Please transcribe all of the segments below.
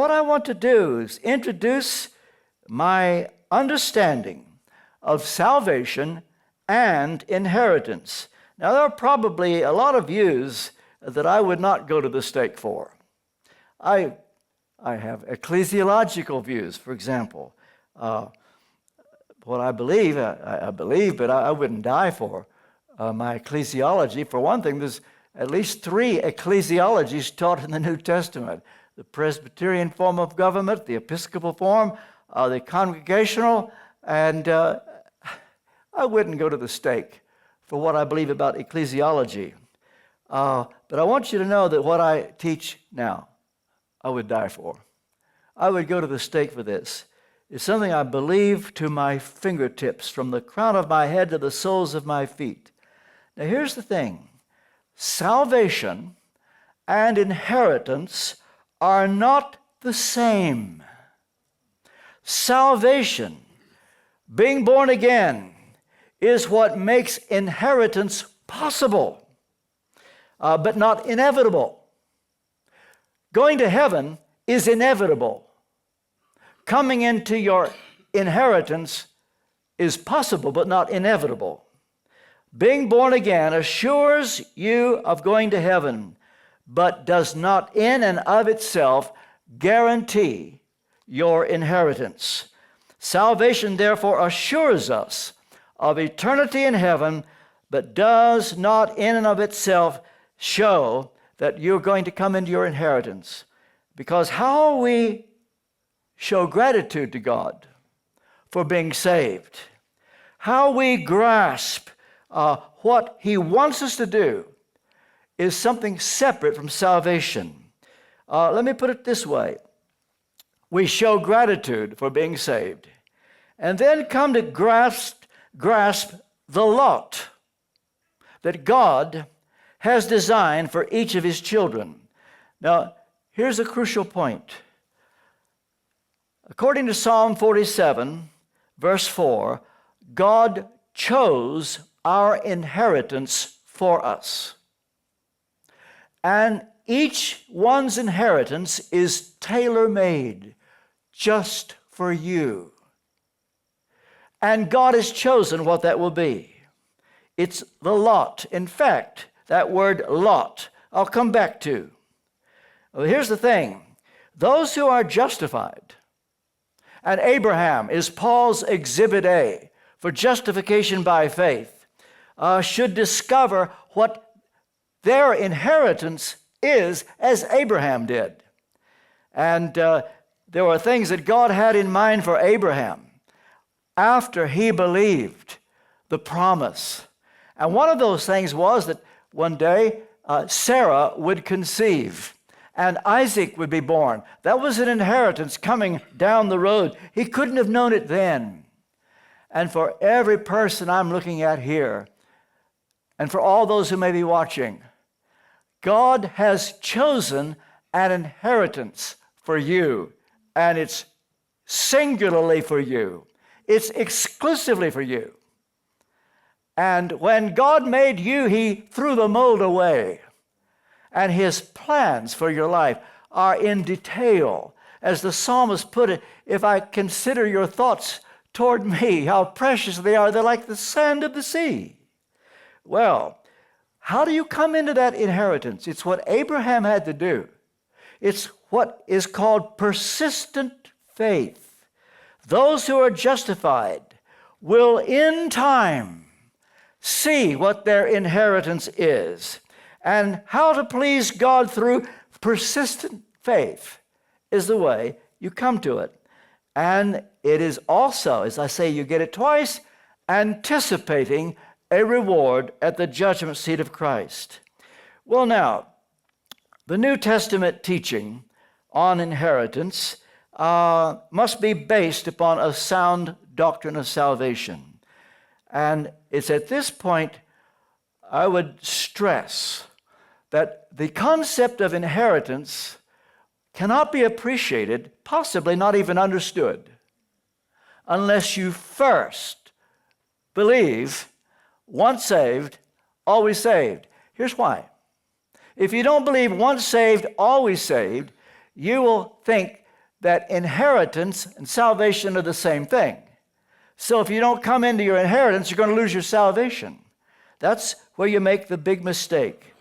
what I want to do is introduce my understanding of salvation and inheritance. Now, there are probably a lot of views that I would not go to the stake for. I have ecclesiological views, for example. What I believe, but I wouldn't die for my ecclesiology. For one thing, there's at least 3 ecclesiologies taught in the New Testament: the Presbyterian form of government, the Episcopal form, the Congregational, and I wouldn't go to the stake for what I believe about ecclesiology. But I want you to know that what I teach now, I would die for. I would go to the stake for this. It's something I believe to my fingertips, from the crown of my head to the soles of my feet. Now, here's the thing. Salvation and inheritance are not the same. Salvation, being born again, is what makes inheritance possible, but not inevitable. Going to heaven is inevitable. Coming into your inheritance is possible, but not inevitable. Being born again assures you of going to heaven, but does not in and of itself guarantee your inheritance. Salvation, therefore, assures us of eternity in heaven, but does not in and of itself show that you're going to come into your inheritance. Because how we show gratitude to God for being saved, how we grasp what He wants us to do, is something separate from salvation. Let me put it this way. We show gratitude for being saved, and then come to grasp the lot that God has designed for each of His children. Now, here's a crucial point. According to Psalm 47, verse 4, God chose our inheritance for us. And each one's inheritance is tailor-made just for you. And God has chosen what that will be. It's the lot. In fact, that word lot, I'll come back to. Well, here's the thing. Those who are justified, and Abraham is Paul's exhibit A for justification by faith, should discover what their inheritance is, as Abraham did. And there were things that God had in mind for Abraham after he believed the promise. And one of those things was that one day Sarah would conceive and Isaac would be born. That was an inheritance coming down the road. He couldn't have known it then. And for every person I'm looking at here, and for all those who may be watching, God has chosen an inheritance for you, and it's singularly for you. It's exclusively for you. And when God made you, He threw the mold away. And His plans for your life are in detail. As the psalmist put it, if I consider your thoughts toward me, how precious they are, they're like the sand of the sea. Well, how do you come into that inheritance? It's what Abraham had to do. It's what is called persistent faith. Those who are justified will in time see what their inheritance is. And how to please God through persistent faith is the way you come to it. And it is also, as I say, you get it twice, anticipating a reward at the judgment seat of Christ. Well, now, the New Testament teaching on inheritance must be based upon a sound doctrine of salvation. And it's at this point I would stress that the concept of inheritance cannot be appreciated, possibly not even understood, unless you first believe once saved, always saved. Here's why. If you don't believe once saved, always saved, you will think that inheritance and salvation are the same thing. So if you don't come into your inheritance, you're going to lose your salvation. That's where you make the big mistake.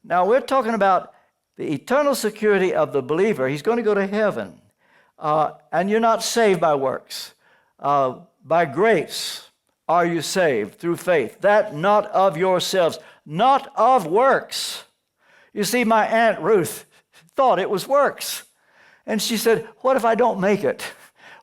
Now, we're talking about the eternal security of the believer. He's going to go to heaven. And you're not saved by works. By grace are you saved through faith. That not of yourselves, not of works. You see, my Aunt Ruth thought it was works. And she said, what if I don't make it?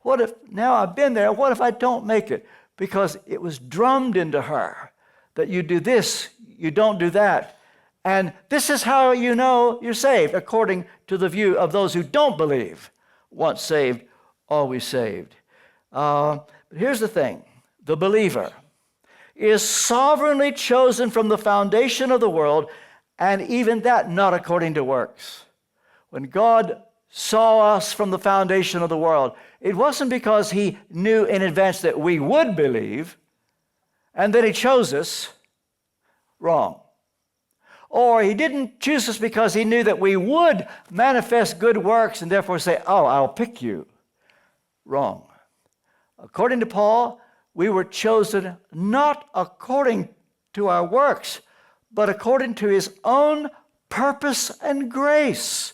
What if, now I've been there, what if I don't make it? Because it was drummed into her that you do this, you don't do that. And this is how you know you're saved, according to the view of those who don't believe. Once saved, always saved. But here's the thing. The believer is sovereignly chosen from the foundation of the world, and even that not according to works. When God saw us from the foundation of the world, it wasn't because he knew in advance that we would believe, and then he chose us. Wrong. Or he didn't choose us because he knew that we would manifest good works and therefore say, oh, I'll pick you. Wrong. According to Paul, we were chosen not according to our works, but according to his own purpose and grace.